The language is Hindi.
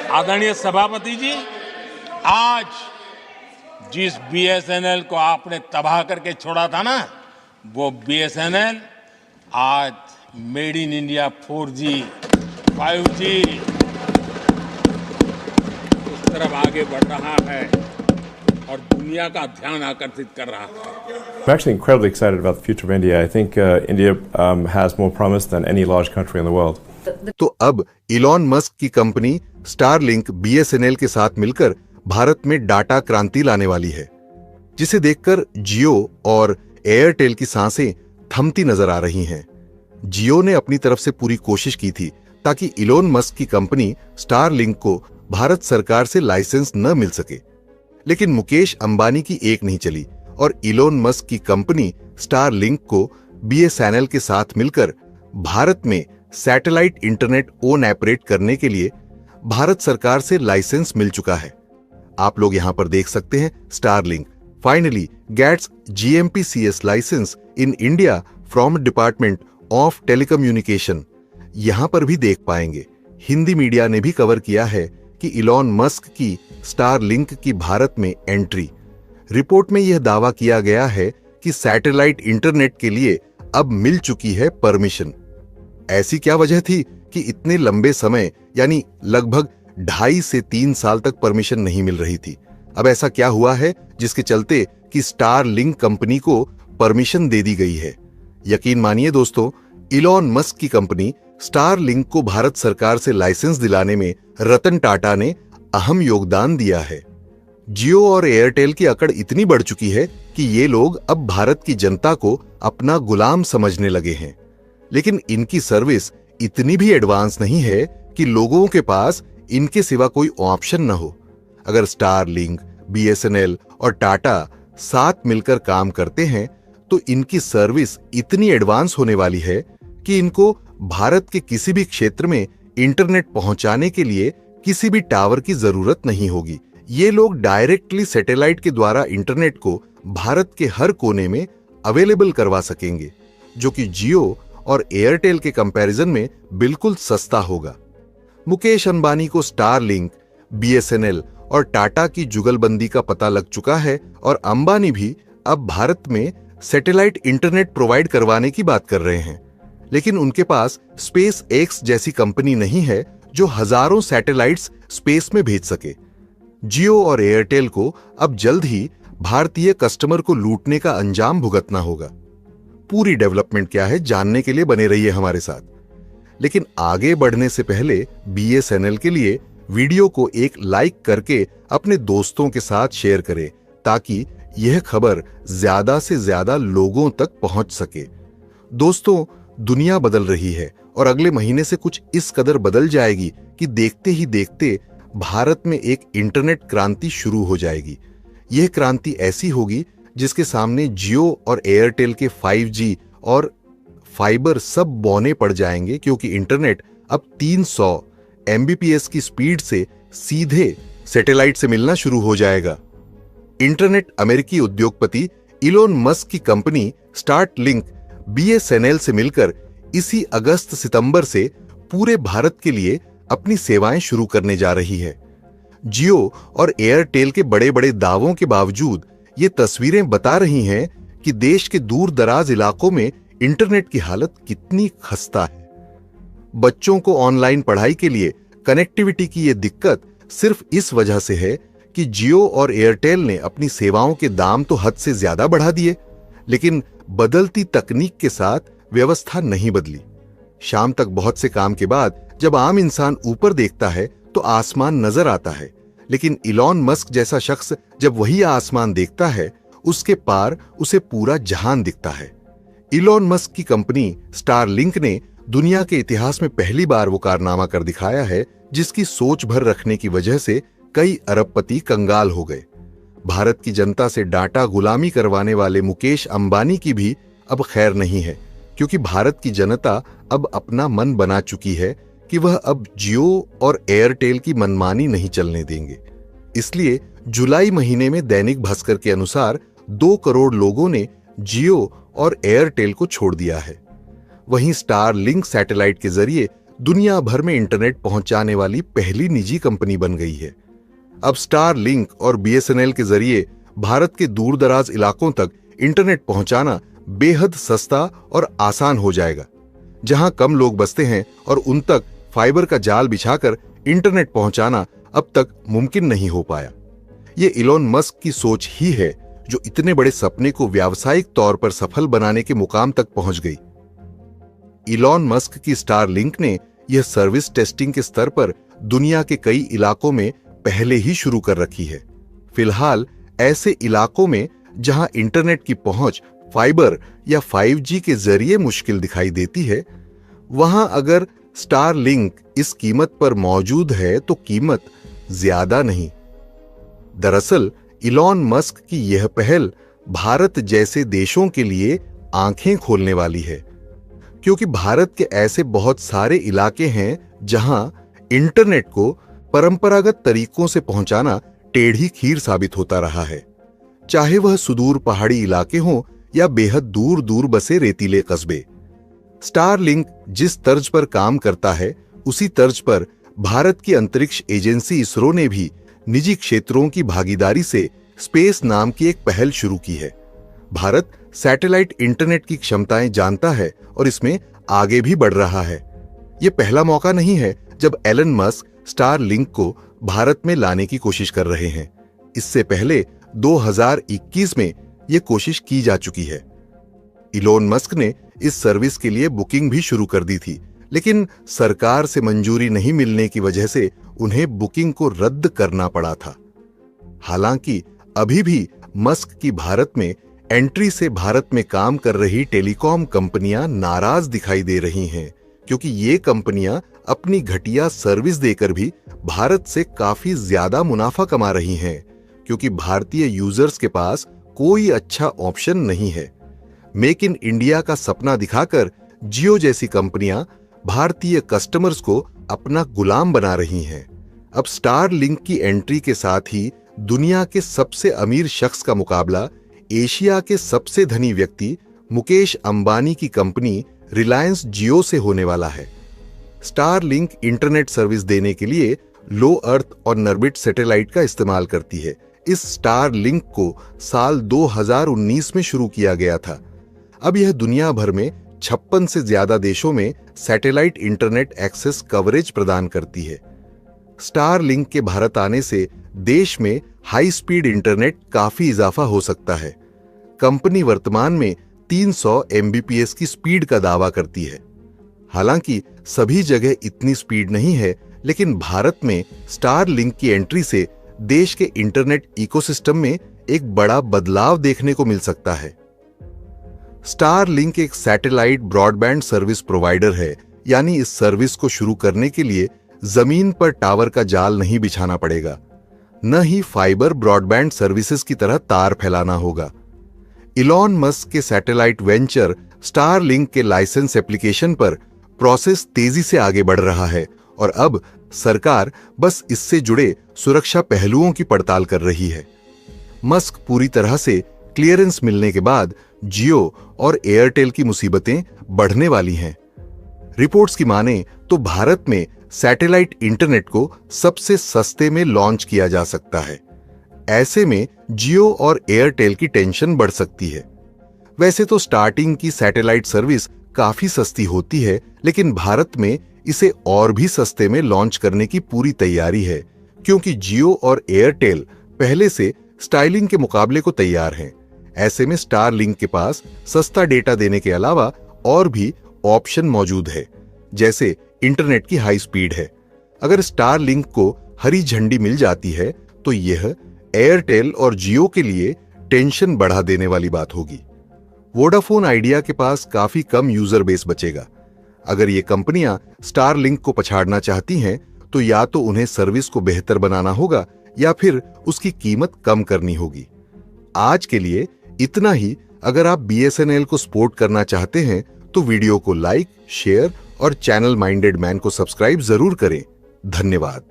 आदरणीय सभापति जी, आज जिस बीएसएनएल को आपने तबाह करके छोड़ा था ना, वो बीएसएनएल आज made in India 4G, 5G उस तरफ आगे बढ़ रहा है और दुनिया का ध्यान आकर्षित कर रहा है। I'm actually incredibly excited about the future of India. I think India has more promise than any large country in the world. तो अब इलॉन मस्क की कंपनी स्टारलिंक बीएसएनएल के साथ मिलकर भारत में डाटा क्रांति लाने वाली है, जिसे देखकर जियो और एयरटेल की सांसें थमती नजर आ रही हैं। जियो ने अपनी तरफ से पूरी कोशिश की थी ताकि इलॉन मस्क की कंपनी स्टारलिंक को भारत सरकार से लाइसेंस न मिल सके, लेकिन मुकेश अंबानी की एक नहीं चली और इलॉन मस्क की कंपनी स्टारलिंक को बीएसएनएल के साथ मिलकर भारत में सैटेलाइट इंटरनेट ओन ऑपरेट करने के लिए भारत सरकार से लाइसेंस मिल चुका है। आप लोग यहां पर देख सकते हैं, Starlink finally gets GMP-CS licence in India from department of telecommunication. यहां पर भी देख पाएंगे, हिंदी मीडिया ने भी कवर किया है कि इलॉन मस्क की स्टारलिंक की भारत में एंट्री। रिपोर्ट में यह दावा किया गया है कि सैटेलाइट इंटरनेट के लिए अब मिल चुकी है परमिशन। ऐसी क्या वजह थी कि इतने लंबे समय यानी लगभग 2.5 से 3 साल तक परमिशन नहीं मिल रही थी? अब ऐसा क्या हुआ है जिसके चलते कि स्टारलिंक कंपनी को परमिशन दे दी गई है? यकीन मानिए दोस्तों, इलॉन मस्क की कंपनी स्टारलिंक को भारत सरकार से लाइसेंस दिलाने में रतन टाटा ने अहम योगदान दिया है। जियो और एयरटेल की अकड़ इतनी बढ़ चुकी है कि ये लोग अब भारत की जनता को अपना गुलाम समझने लगे हैं, लेकिन इनकी सर्विस इतनी भी एडवांस नहीं है कि लोगों के पास इनके सिवा कोई ऑप्शन न हो। अगर स्टारलिंक, बीएसएनएल और टाटा साथ मिलकर काम करते हैं तो इनकी सर्विस इतनी एडवांस होने वाली है कि इनको भारत के किसी भी क्षेत्र में इंटरनेट पहुंचाने के लिए किसी भी टावर की जरूरत नहीं होगी। ये लोग डायरेक्टली सैटेलाइट के द्वारा इंटरनेट को भारत के हर कोने में अवेलेबल करवा सकेंगे, जो कि जियो और एयरटेल के कंपैरिजन में बिल्कुल सस्ता होगा। मुकेश अंबानी को स्टारलिंक, बीएसएनएल और टाटा की जुगलबंदी का पता लग चुका है और अंबानी भी अब भारत में सैटेलाइट इंटरनेट प्रोवाइड करवाने की बात कर रहे हैं, लेकिन उनके पास स्पेस एक्स जैसी कंपनी नहीं है जो हजारों सैटेलाइट्स स्पेस में भेज सके। जियो और एयरटेल को अब जल्द ही भारतीय कस्टमर को लूटने का अंजाम भुगतना होगा। पूरी डेवलपमेंट क्या है जानने के लिए बने रहिए हमारे साथ, लेकिन आगे बढ़ने से पहले बीएसएनएल के लिए वीडियो को एक लाइक करके अपने दोस्तों के साथ शेयर करें ताकि यह खबर ज्यादा से ज्यादा लोगों तक पहुंच सके। दोस्तों, दुनिया बदल रही है और अगले महीने से कुछ इस कदर बदल जाएगी कि देखते ही देखते भारत में एक इंटरनेट क्रांति शुरू हो जाएगी। यह क्रांति ऐसी होगी जिसके सामने जियो और एयरटेल के 5G और फाइबर सब बौने पड़ जाएंगे, क्योंकि इंटरनेट अब 300 Mbps की स्पीड से सीधे सैटेलाइट से मिलना शुरू हो जाएगा। इंटरनेट अमेरिकी उद्योगपति इलॉन मस्क की कंपनी स्टारलिंक बीएसएनएल से मिलकर इसी अगस्त-सितंबर से पूरे भारत के लिए अपनी सेवाएं शुरू करने जा रही है। जियो और एयरटेल के बड़े-बड़े दावों के बावजूद ये तस्वीरें बता रही हैं कि देश के दूर दराज इलाकों में इंटरनेट की हालत कितनी खस्ता है। बच्चों को ऑनलाइन पढ़ाई के लिए कनेक्टिविटी की ये दिक्कत सिर्फ इस वजह से है कि जियो और एयरटेल ने अपनी सेवाओं के दाम तो हद से ज्यादा बढ़ा दिए, लेकिन बदलती तकनीक के साथ व्यवस्था नहीं बदली। शाम तक बहुत से काम के बाद जब आम इंसान ऊपर देखता है तो आसमान नजर आता है, लेकिन इलॉन मस्क जैसा शख्स जब वही आसमान देखता है उसके पार उसे पूरा जहान दिखता है। इलॉन मस्क की कंपनी स्टारलिंक ने दुनिया के इतिहास में पहली बार वो कारनामा कर दिखाया है जिसकी सोच भर रखने की वजह से कई अरबपति कंगाल हो गए। भारत की जनता से डाटा गुलामी करवाने वाले मुकेश अंबानी की भी अब खैर नहीं है, क्योंकि भारत की जनता अब अपना मन बना चुकी है कि वह अब जियो और एयरटेल की मनमानी नहीं चलने देंगे। इसलिए जुलाई महीने में दैनिक भास्कर के अनुसार 2 करोड़ लोगों ने जियो और एयरटेल को छोड़ दिया है। वहीं स्टारलिंक सैटेलाइट के जरिए दुनिया भर में इंटरनेट पहुंचाने वाली पहली निजी कंपनी बन गई है। अब स्टार लिंक और बीएसएनएल के जरिए भारत के दूर दराज इलाकों तक इंटरनेट पहुंचाना बेहद सस्ता और आसान हो जाएगा। जहां कम लोग बसते हैं और उन तक फाइबर का जाल बिछाकर इंटरनेट पहुंचाना अब तक मुमकिन नहीं हो पाया। ये इलॉन मस्क की सोच ही है जो इतने बड़े सपने को व्यावसायिक तौर पर सफल बनाने के मुकाम तक पहुंच गई। इलॉन मस्क की स्टार लिंक ने यह सर्विस टेस्टिंग के स्तर पर दुनिया के कई इलाकों में पहले ही शुरू कर रखी है। फिलहाल ऐसे इलाकों में जहां इंटरनेट की पहुंच फाइबर या 5G के जरिए मुश्किल दिखाई देती है, वहां अगर स्टार लिंक इस कीमत पर मौजूद है तो कीमत ज्यादा नहीं। दरअसल इलॉन मस्क की यह पहल भारत जैसे देशों के लिए आंखें खोलने वाली है, क्योंकि भारत के ऐसे बहुत सारे इलाके हैं जहां इंटरनेट को परंपरागत तरीकों से पहुंचाना टेढ़ी खीर साबित होता रहा है, चाहे वह सुदूर पहाड़ी इलाके हों या बेहद दूर दूर बसे रेतीले कस्बे। स्टार लिंक जिस तर्ज पर काम करता है, उसी तर्ज पर भारत की अंतरिक्ष एजेंसी इसरो ने भी निजी क्षेत्रों की भागीदारी से स्पेस नाम की एक पहल शुरू की है। भारत सैटेलाइट इंटरनेट की क्षमताएं जानता है और इसमें आगे भी बढ़ रहा है। यह पहला मौका नहीं है जब एलन मस्क स्टार लिंक को भारत में लाने की कोशिश कर रहे हैं। इससे पहले 2021 में यह कोशिश की जा चुकी है। इलॉन मस्क ने इस सर्विस के लिए बुकिंग भी शुरू कर दी थी, लेकिन सरकार से मंजूरी नहीं मिलने की वजह से उन्हें बुकिंग को रद्द करना पड़ा था। हालांकि अभी भी मस्क की भारत में एंट्री से भारत में काम कर रही टेलीकॉम कंपनियां नाराज दिखाई दे रही हैं, क्योंकि ये कंपनियां अपनी घटिया सर्विस देकर भी भारत से काफी ज्यादा मुनाफा कमा रही हैं, क्योंकि भारतीय यूजर्स के पास कोई अच्छा ऑप्शन नहीं है। मेक इन इंडिया का सपना दिखाकर जियो जैसी कंपनियां भारतीय कस्टमर्स को अपना गुलाम बना रही हैं। अब स्टार लिंक की एंट्री के साथ ही दुनिया के सबसे अमीर शख्स का मुकाबला एशिया के सबसे धनी व्यक्ति मुकेश अंबानी की कंपनी रिलायंस जियो से होने वाला है। स्टार लिंक इंटरनेट सर्विस देने के लिए लो अर्थ और नर्बिट सैटेलाइट का इस्तेमाल करती है। इस स्टार लिंक को साल 2019 में शुरू किया गया था। अब यह दुनिया भर में 56 से ज्यादा देशों में सैटेलाइट इंटरनेट एक्सेस कवरेज प्रदान करती है। स्टार लिंक के भारत आने से देश में हाई स्पीड इंटरनेट काफी इजाफा हो सकता है। कंपनी वर्तमान में 300 Mbps की स्पीड का दावा करती है। हालांकि सभी जगह इतनी स्पीड नहीं है, लेकिन भारत में स्टार लिंक की एंट्री से देश के इंटरनेट इकोसिस्टम में एक बड़ा बदलाव देखने को मिल सकता है। स्टार लिंक एक सैटेलाइट ब्रॉडबैंड सर्विस प्रोवाइडर है, यानी इस सर्विस को शुरू करने के लिए जमीन पर टावर का जाल नहीं बिछाना पड़ेगा, न ही फाइबर ब्रॉडबैंड सर्विसेज की तरह तार फैलाना होगा। इलॉन मस्क के सैटेलाइट वेंचर स्टार लिंक के लाइसेंस एप्लीकेशन पर प्रोसेस तेजी से आगे बढ़ रहा है और अब सरकार बस इससे जुड़े सुरक्षा पहलुओं की पड़ताल कर रही है। मस्क पूरी तरह से क्लियरेंस मिलने के बाद जियो और एयरटेल की मुसीबतें बढ़ने वाली हैं। रिपोर्ट्स की माने तो भारत में सैटेलाइट इंटरनेट को सबसे सस्ते में लॉन्च किया जा सकता है। ऐसे में जियो और एयरटेल की टेंशन बढ़ सकती है। वैसे तो स्टार्टिंग की सैटेलाइट सर्विस काफी सस्ती होती है, लेकिन भारत में इसे और भी सस्ते में लॉन्च करने की पूरी तैयारी है, क्योंकि जियो और एयरटेल पहले से स्टारलिंक के मुकाबले को तैयार हैं। ऐसे में स्टारलिंक के पास सस्ता डेटा देने के अलावा और भी ऑप्शन मौजूद है, जैसे इंटरनेट की हाई स्पीड है। अगर स्टारलिंक को हरी झंडी मिल जाती है तो यह एयरटेल और जियो के लिए टेंशन बढ़ा देने वाली बात होगी। वोडाफोन आइडिया के पास काफी कम यूजर बेस बचेगा। अगर ये कंपनियां स्टारलिंक को पछाड़ना चाहती हैं तो या तो उन्हें सर्विस को बेहतर बनाना होगा या फिर उसकी कीमत कम करनी होगी। आज के लिए इतना ही। अगर आप बीएसएनएल को सपोर्ट करना चाहते हैं तो वीडियो को लाइक, शेयर और चैनल माइंडेड मैन को सब्सक्राइब जरूर करें। धन्यवाद।